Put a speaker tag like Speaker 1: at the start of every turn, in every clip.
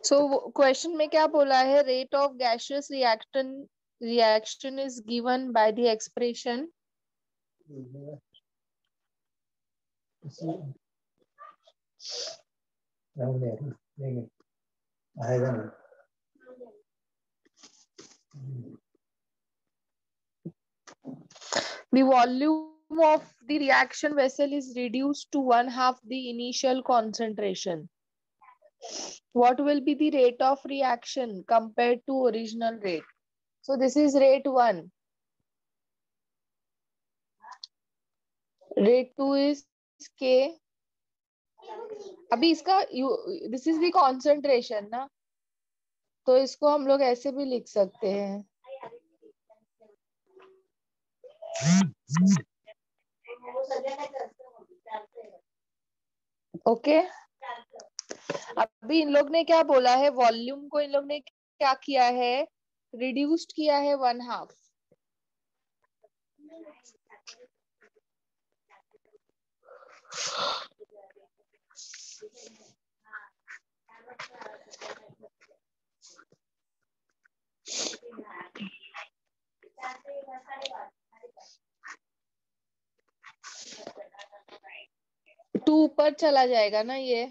Speaker 1: So question में क्या बोला है? Rate of gaseous reaction is given by the expression the volume of the reaction vessel is reduced to 1/2 the initial concentration. What will be the rate of reaction compared to original rate? So this is rate 1. Rate 2 is K. अभी इसका this is the concentration ना, तो इसको हम लोग ऐसे भी लिख सकते हैं. ओके अभी इन लोग ने क्या बोला है? वॉल्यूम को इन लोग ने क्या किया है? रिड्यूस्ड किया है 1/2. टू ऊपर चला जाएगा ना ये.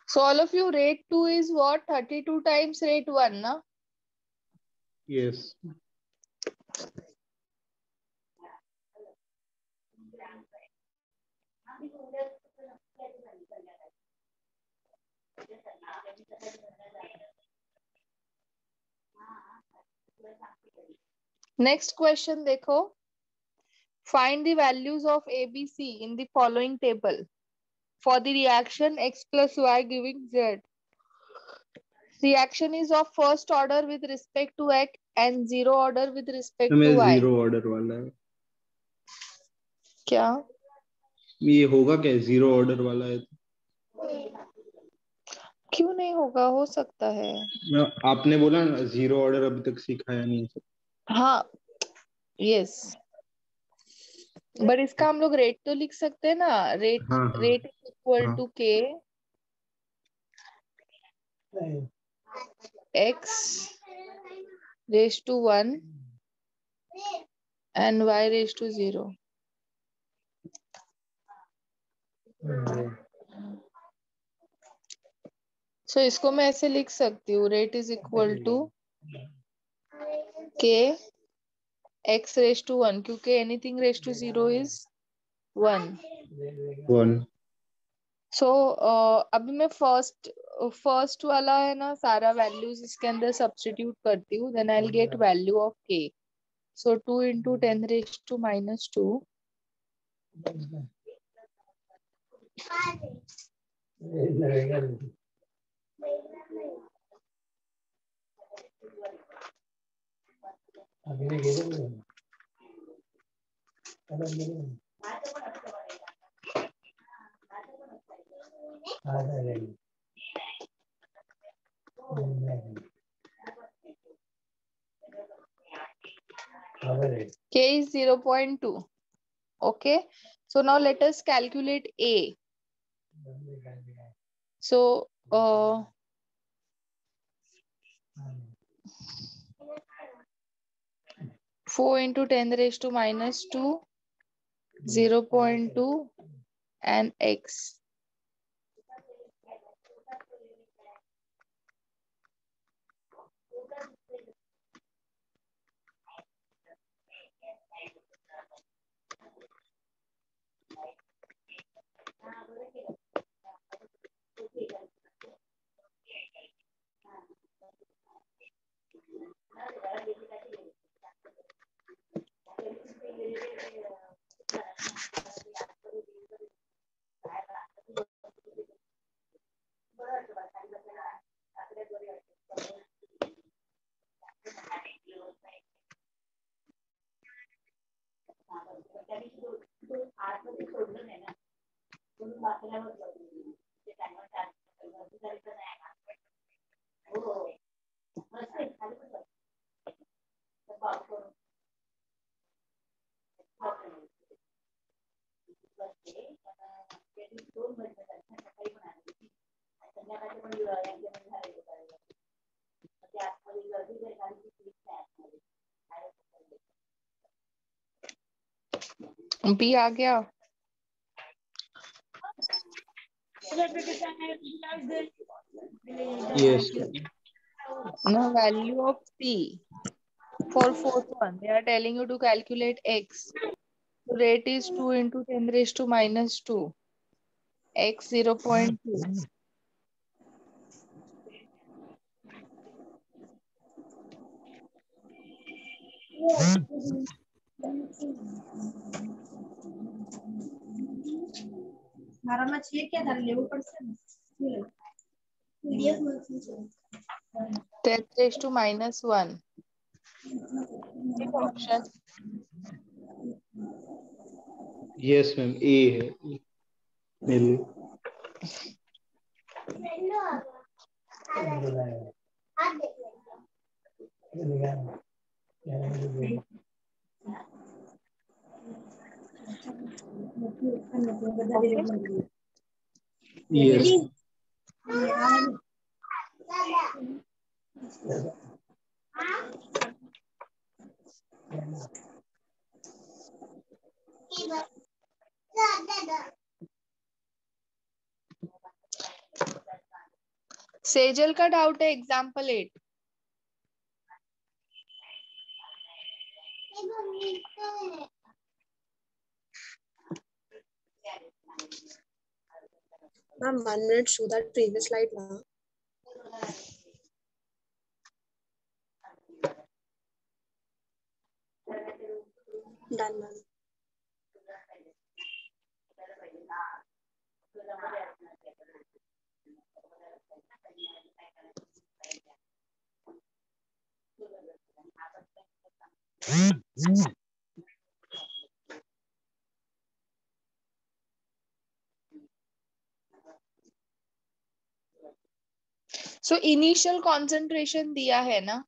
Speaker 1: So all of you, rate 2 is what? 32 times rate 1, na?
Speaker 2: Yes.
Speaker 1: Next question देखो. Find the values of ABC in the following table for the reaction X plus Y giving Z. Reaction is of first order with respect to X and zero order with respect
Speaker 2: हमें
Speaker 1: to Y.
Speaker 2: Zero order वाला है.
Speaker 1: क्या
Speaker 2: ये होगा क्या? Zero order वाला है.
Speaker 1: क्यों नहीं होगा? हो सकता है.
Speaker 2: आपने बोला ना जीरो ऑर्डर अभी तक सिखाया नहीं.
Speaker 1: हाँ यस बट इसका हम लोग रेट तो लिख सकते हैं ना. रेट
Speaker 2: हाँ हाँ
Speaker 1: रेट इज इक्वल
Speaker 2: हाँ.
Speaker 1: To k x raise to 1 and y raise to 0. So इसको मैं ऐसे लिख सकती हूँ. Rate is equal to k x raise to 1 क्योंकि anything raise to 0 is 1.
Speaker 2: 1.
Speaker 1: So अभी मैं फर्स्ट वाला है ना, सारा वैल्यूज इसके अंदर सब्स्टिट्यूट करती हूँ. Then I will get value of k. So 2 into 10 raised to minus 2 K is 0.2. Okay, so now let us calculate A. So 4 into 10 raised to minus 2 0.2 and X. B आ गया।
Speaker 2: Yes.
Speaker 1: Now value of C for fourth one, they are telling you to calculate x. So rate is 2 into 10 raised to minus 2. X 0.2. Tenth raised to minus 1. Option.
Speaker 2: Yes, ma'am. A है. मेरे Yes.
Speaker 1: Sejal का doubt है example 8.
Speaker 3: Ma'am, 1 minute, show that previous slide now. Done, ma'am.
Speaker 1: So initial concentration दिया है ना.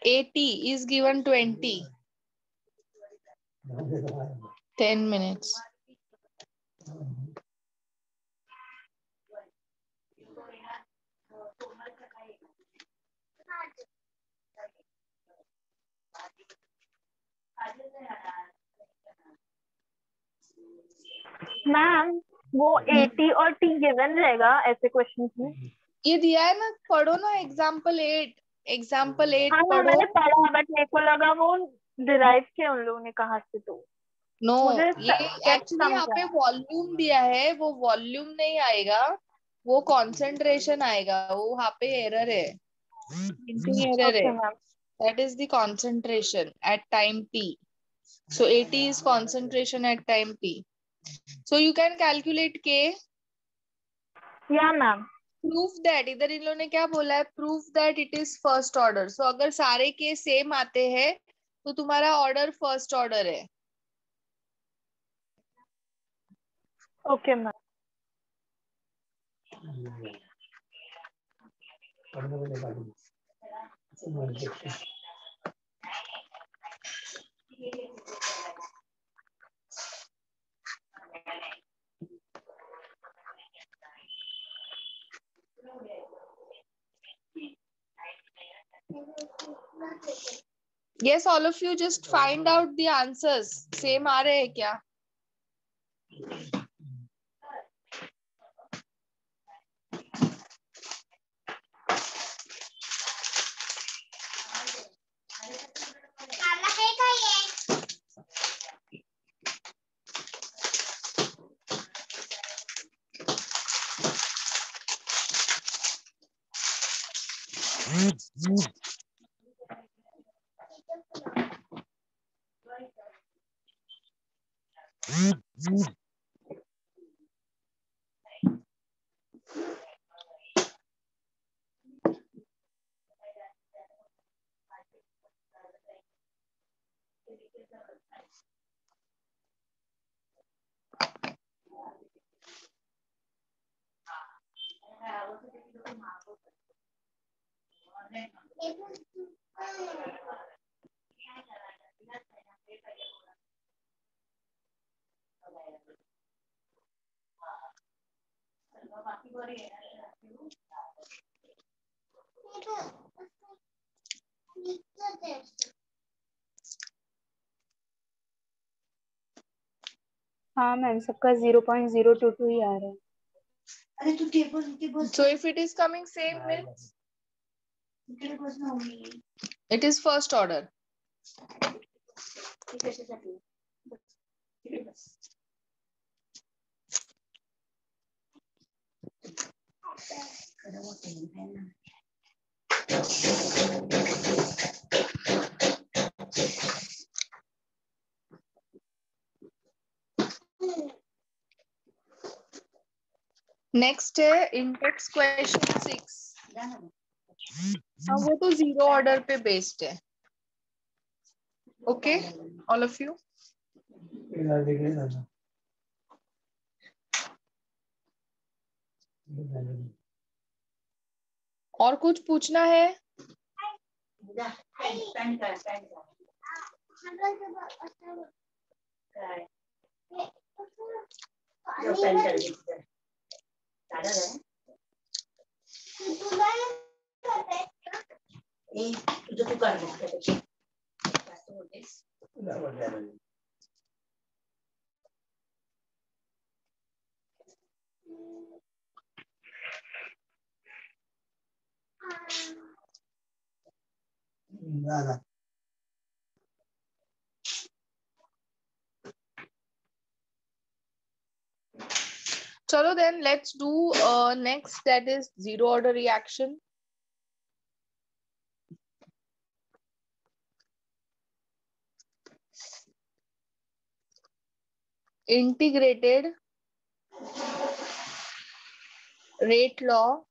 Speaker 1: AT is given 20. 10 minutes.
Speaker 4: Ma'am वो 80 और T given रहेगा ऐसे क्वेश्चन में.
Speaker 1: ये दिया है ना, पढ़ो ना एग्जाम्पल 8. एग्जाम्पल 8
Speaker 4: हाँ
Speaker 1: पढ़ो.
Speaker 4: मैंने पढ़ा बट मेरे को लगा वो डिराइव किया उन लोगों ने कहा से. तो
Speaker 1: नो,
Speaker 4: मुझे
Speaker 1: ये
Speaker 4: get
Speaker 1: एक्चुअली यहाँ पे
Speaker 4: समझा.
Speaker 1: वॉल्यूम दिया है, वो वॉल्यूम नहीं आएगा, वो कॉन्सेंट्रेशन आएगा. वो वहाँ पे एरर है, प्रिंटिंग एरर
Speaker 4: ओके
Speaker 1: है.
Speaker 4: Ma'am.
Speaker 1: That is the concentration at time t. So AT is concentration at time t. So you can calculate K.
Speaker 4: या मैम.
Speaker 1: Prove that, इधर इन लोगों ने क्या बोला है, prove that it is first order. So अगर सारे K सेम आते हैं तो तुम्हारा ऑर्डर फर्स्ट ऑर्डर है.
Speaker 4: Okay ma'am.
Speaker 1: Yes, all of you just find out the answers. Same आ रहे हैं क्या?
Speaker 5: हाँ मैम, सबका 0.022 ही आ रहा है।
Speaker 1: So if it is coming same means it is first order. Next है इंडेक्स क्वेश्चन 6। हाँ वो तो जीरो ऑर्डर पे बेस्ड है। Okay all of you. और कुछ पूछना है? चलो then let's do next, that is zero order reaction. Integrated rate law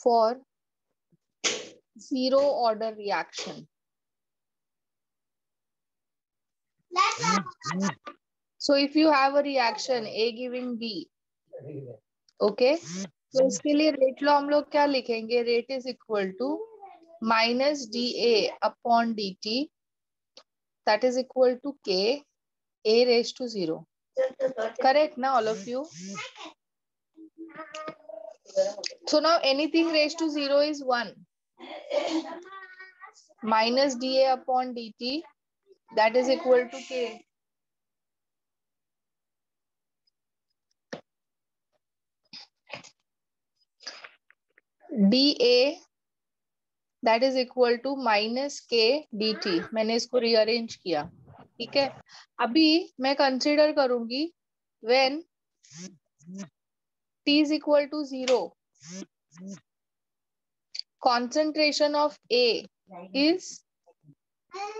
Speaker 1: for zero order reaction. So if you have a reaction A giving B, okay, तो इसके लिए rate law हम लोग क्या लिखेंगे? Rate is equal to minus d a upon d t, that is equal to k a raise to 0. Correct ना all of you? So now anything raised to 0 is 1. Minus dA upon dt, that is equal to k. dA that is equal to minus k dt. मैंने इसको rearrange किया, ठीक है। अभी मैं consider करूंगी when t is equal to 0, concentration of A is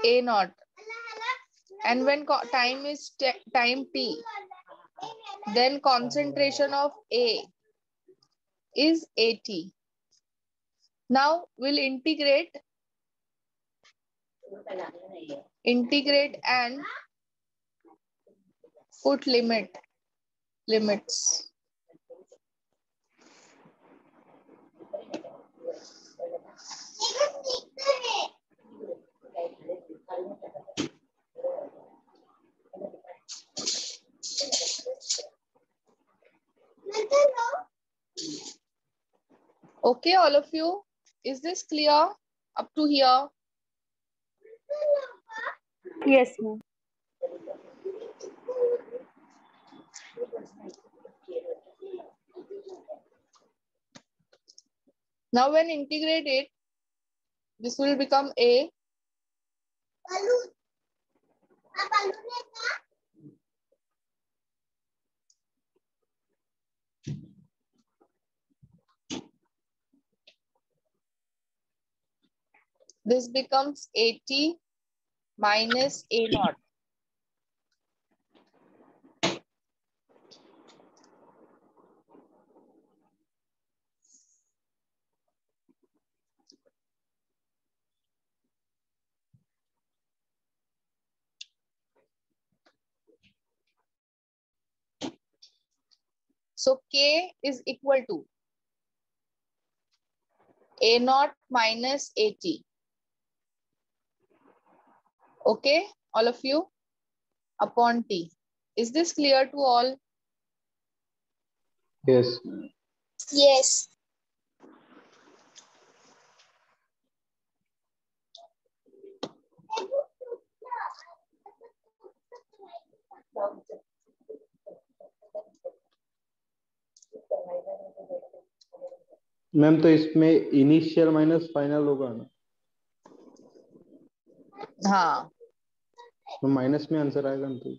Speaker 1: A naught, and when time is time t, then concentration of A is AT. Now we'll integrate and put limits. Okay, all of you. Is this clear up to here?
Speaker 5: Yes, ma'am.
Speaker 1: Now when integrate it, this will become A. This becomes 80 minus A naught. So K is equal to A naught minus 80. Okay, all of you, upon T. Is this clear to all?
Speaker 2: Yes.
Speaker 3: Yes.
Speaker 2: Ma'am तो इसमें initial minus final होगा ना,
Speaker 1: हाँ,
Speaker 2: तो minus में answer आएगा ना? तो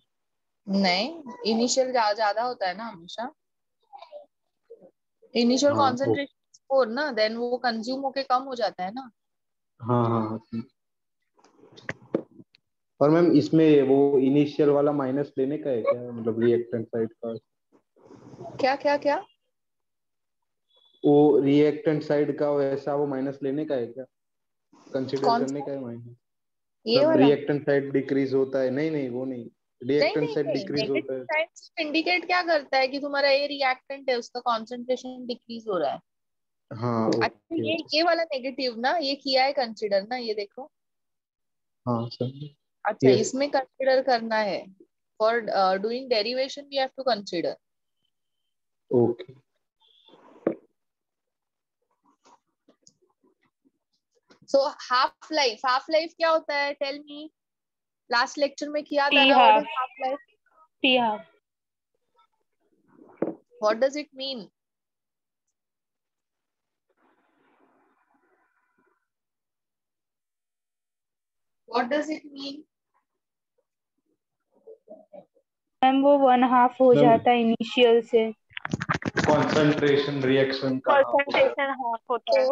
Speaker 1: नहीं, इनिशियल ज्यादा होता है ना हमेशा। इनिशियल
Speaker 2: हाँ
Speaker 1: कॉन्सेंट्रेशन स्कोर ना, देन वो कंज्यूम होके कम हो जाता है ना।
Speaker 2: हाँ हाँ। और मैम इसमें वो इनिशियल वाला माइनस लेने का है क्या, मतलब रिएक्टेंट साइड का?
Speaker 1: क्या क्या क्या?
Speaker 2: वो रिएक्टेंट साइड का वैसा वो माइनस लेने का है क्या, कंसीडर
Speaker 1: कौन
Speaker 2: करने
Speaker 1: सा?
Speaker 2: का है माइनस?
Speaker 1: ये
Speaker 2: सब
Speaker 1: वाला?
Speaker 2: रिएक्टेंट साइड डिक्रीज होता है? नहीं नहीं वो नहीं,
Speaker 1: नहीं
Speaker 2: रिएक्टेंट
Speaker 1: नहीं
Speaker 2: साइड
Speaker 1: नहीं,
Speaker 2: डिक्रीज होता
Speaker 1: नेगेटिव
Speaker 2: है।
Speaker 1: साइड इंडिकेट क्या करता है कि तुम्हारा ये रिएक्टेंट है, उसका कॉन्सेंट्रेशन डिक्रीज हो रहा है।
Speaker 2: हाँ
Speaker 1: अच्छा,
Speaker 2: ओके।
Speaker 1: ये वाला नेगेटिव ना, ये किया है कंसिडर ना, ये देखो।
Speaker 2: हाँ सर।
Speaker 1: अच्छा,
Speaker 2: यस।
Speaker 1: इसमें कंसिडर करना है। For doing derivation we have to consider.
Speaker 2: Okay.
Speaker 1: So half life क्या होता है, टेल मी। लास्ट लेक्चर में किया था
Speaker 5: T
Speaker 1: ना, what
Speaker 5: half.
Speaker 1: Is half life?
Speaker 5: T half.
Speaker 1: What does it mean? What does it mean?
Speaker 5: Ma'am वो 1/2 हो
Speaker 2: ma'am
Speaker 5: जाता है इनिशियल से।
Speaker 2: कंसंट्रेशन रिएक्शन का हाफ होता है।
Speaker 4: कंसंट्रेशन हाफ होता है।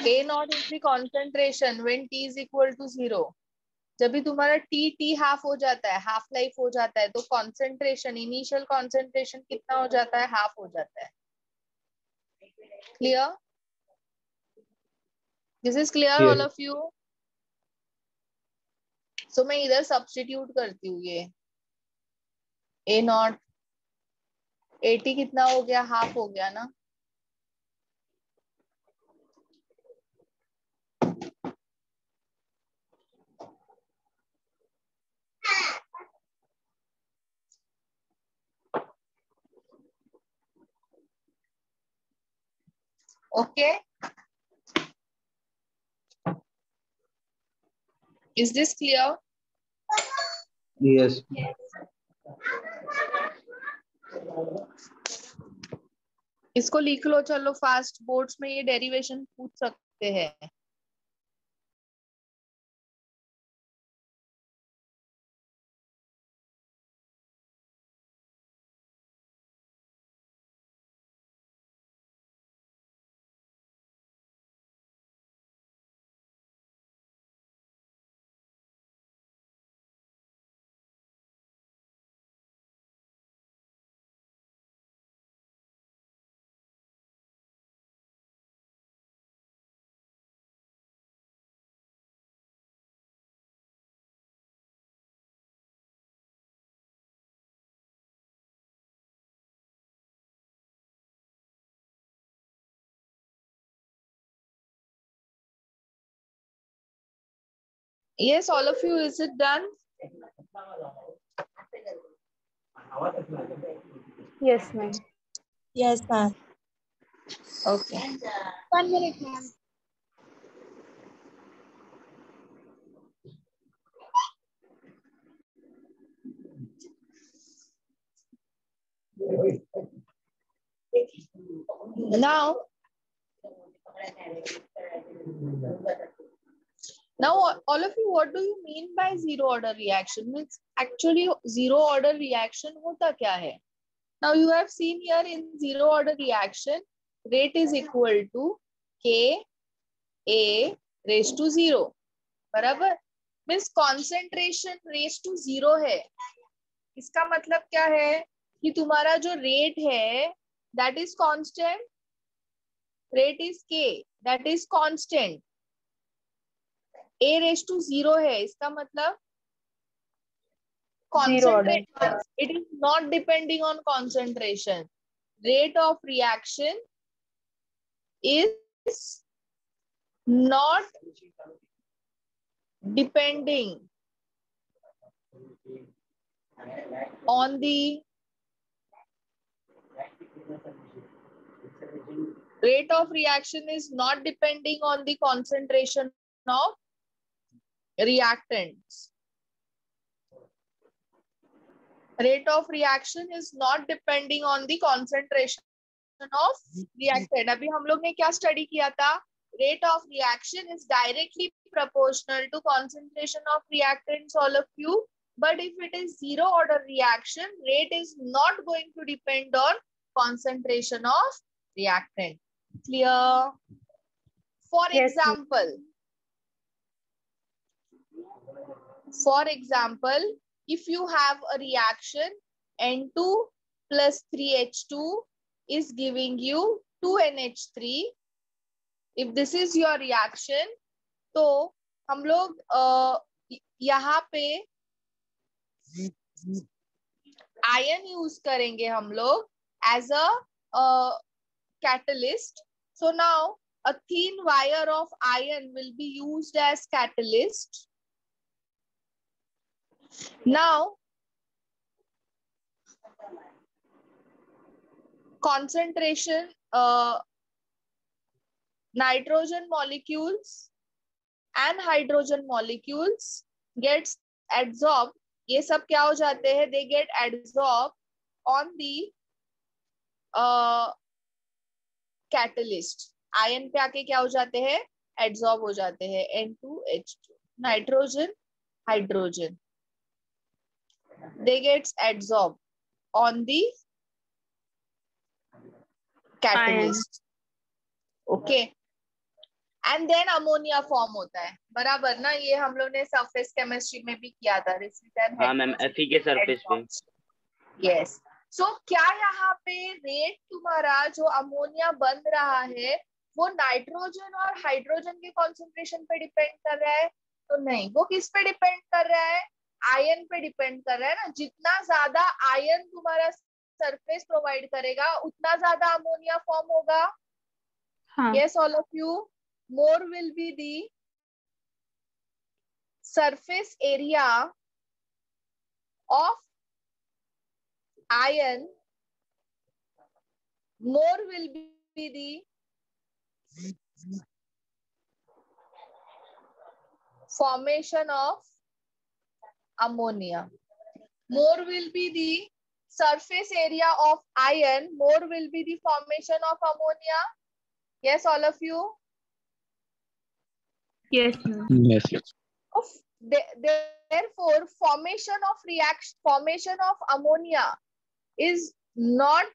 Speaker 1: A naught is the concentration when T is equal to 0. जब भी तुम्हारा T हाफ हो जाता है, हाफ लाइफ हो जाता है, तो कॉन्सेंट्रेशन, इनिशियल कॉन्सेंट्रेशन कितना हो जाता है? हाफ हो जाता है। Clear? This is clear all
Speaker 2: yes.
Speaker 1: Of you? So मैं इधर सब्स्टिट्यूट करती हूँ। ये A naught 80 कितना हो गया? हाफ हो गया ना। Okay, is this clear?
Speaker 2: Yes.
Speaker 1: इसको लिख लो, चलो फास्ट, बोर्ड्स में ये डेरिवेशन पूछ सकते हैं। Yes, all of you, is it done?
Speaker 5: Yes, ma'am.
Speaker 3: Yes, ma'am.
Speaker 1: Okay.
Speaker 3: 1 minute, ma'am.
Speaker 1: Now, all of you, what do you mean by zero order reaction? Means actually zero order reaction hota kya hai? Now you have seen here in zero order reaction, rate is equal to Ka raised to 0. बराबर? Means concentration raised to 0 है. इसका मतलब क्या है कि तुम्हारा जो rate है that is constant, rate is K, that is constant. A raised to 0 है, इसका मतलब concentration, it is not depending on concentration. Rate of reaction is not depending on the rate of reaction is not depending on the concentration of reactants. Rate of reaction is not depending on the concentration of reactant. अभी हम लोग ने क्या study किया था? Rate of reaction is directly proportional to concentration of reactants, all of you. But if it is zero order reaction, rate is not going to depend on concentration of reactant. Clear? For example, if you have a reaction N2 plus 3H2 is giving you 2NH3. If this is your reaction, तो हम लोग यहाँ पे ion use करेंगे हम लोग as a catalyst. So now a thin wire of iron will be used as catalyst. Now concentration, nitrogen molecules and hydrogen molecules gets adsorbed. ये सब क्या हो जाते हैं? They get adsorbed on the catalyst. Ion पे आके क्या हो जाते हैं? Adsorb हो जाते हैं. N2H2, nitrogen, hydrogen. They get adsorbed on the catalyst. Okay. And then ammonia form होता है. बराबर ना? ये हम लोग ने surface chemistry में भी किया था.
Speaker 6: हाँ मैम, Fe के surface पे.
Speaker 1: Yes. So क्या यहाँ पे रेट तुम्हारा जो अमोनिया बन रहा है वो नाइट्रोजन और हाइड्रोजन के कॉन्सेंट्रेशन पे डिपेंड कर रहा है? तो नहीं. वो किस पे डिपेंड कर रहा है? आयन पे डिपेंड कर रहा है ना. जितना ज्यादा आयन तुम्हारा सरफेस प्रोवाइड करेगा उतना ज्यादा अमोनिया फॉर्म होगा. Yes, all of you. More will be the surface area of iron, more will be the formation of ammonia. More will be the surface area of iron, more will be the formation of ammonia. Yes, all of you?
Speaker 5: Yes.
Speaker 2: Yes.
Speaker 1: Therefore, formation of ammonia is not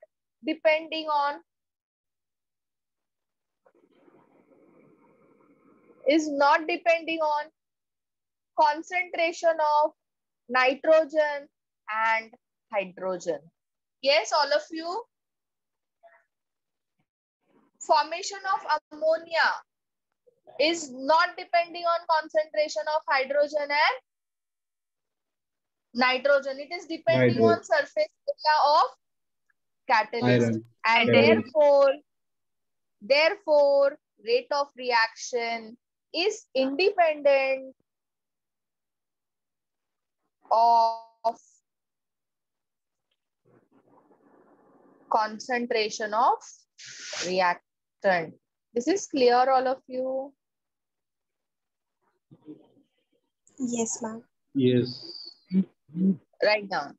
Speaker 1: depending on concentration of nitrogen and hydrogen. Yes, all of you? Formation of ammonia is not depending on concentration of hydrogen and nitrogen. It is depending on surface area of catalyst.
Speaker 2: Iron.
Speaker 1: And
Speaker 2: Catalyst.
Speaker 1: therefore, rate of reaction is independent of concentration of reactant. This is clear, all of you?
Speaker 3: Yes, ma'am.
Speaker 2: Yes.
Speaker 1: Write down.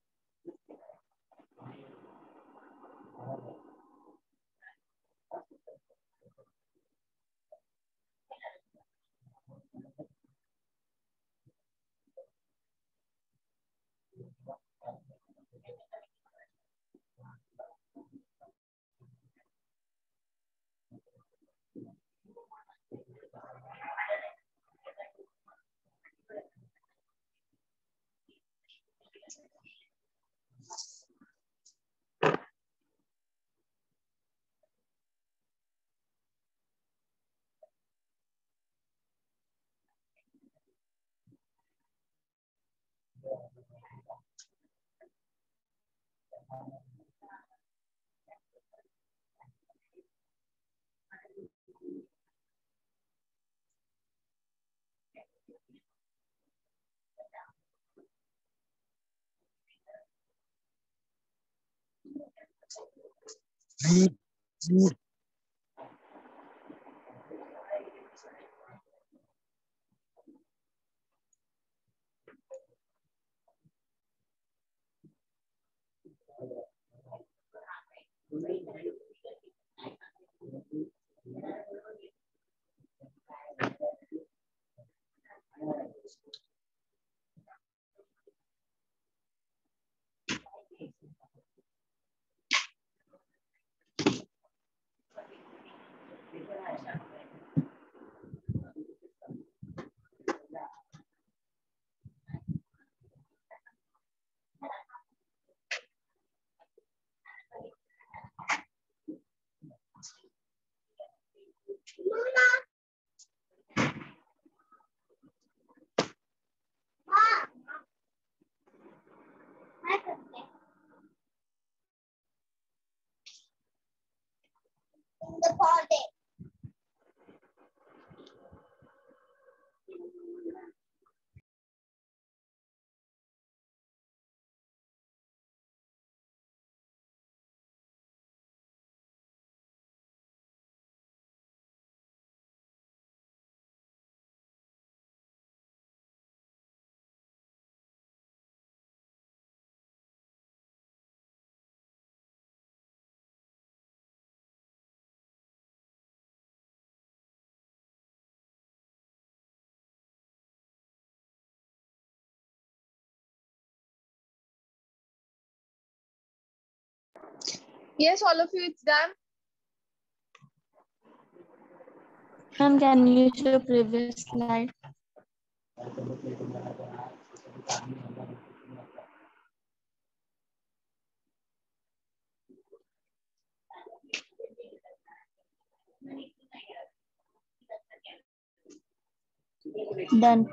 Speaker 1: Yes, all of you, it's done.
Speaker 5: Ma'am, can you show previous slide? Done.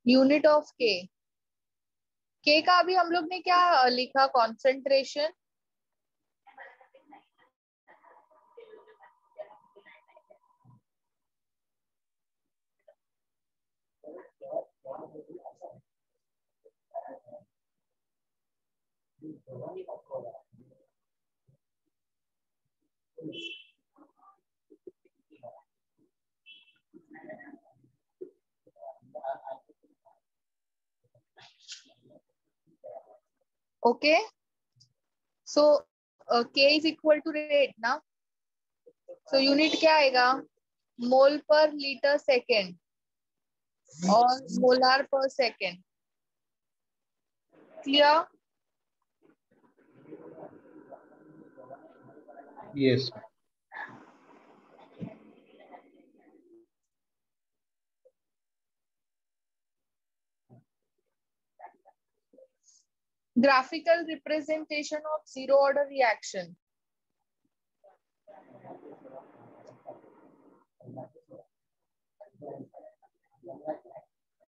Speaker 1: Unit of के, के का अभी हम लोग ने क्या लिखा? Concentration. Okay, सो के इज इक्वल टू रेट ना, सो यूनिट क्या आएगा? मोल पर लीटर सेकेंड और मोलार पर second. Clear?
Speaker 2: Yes.
Speaker 1: Graphical representation of zero order reaction.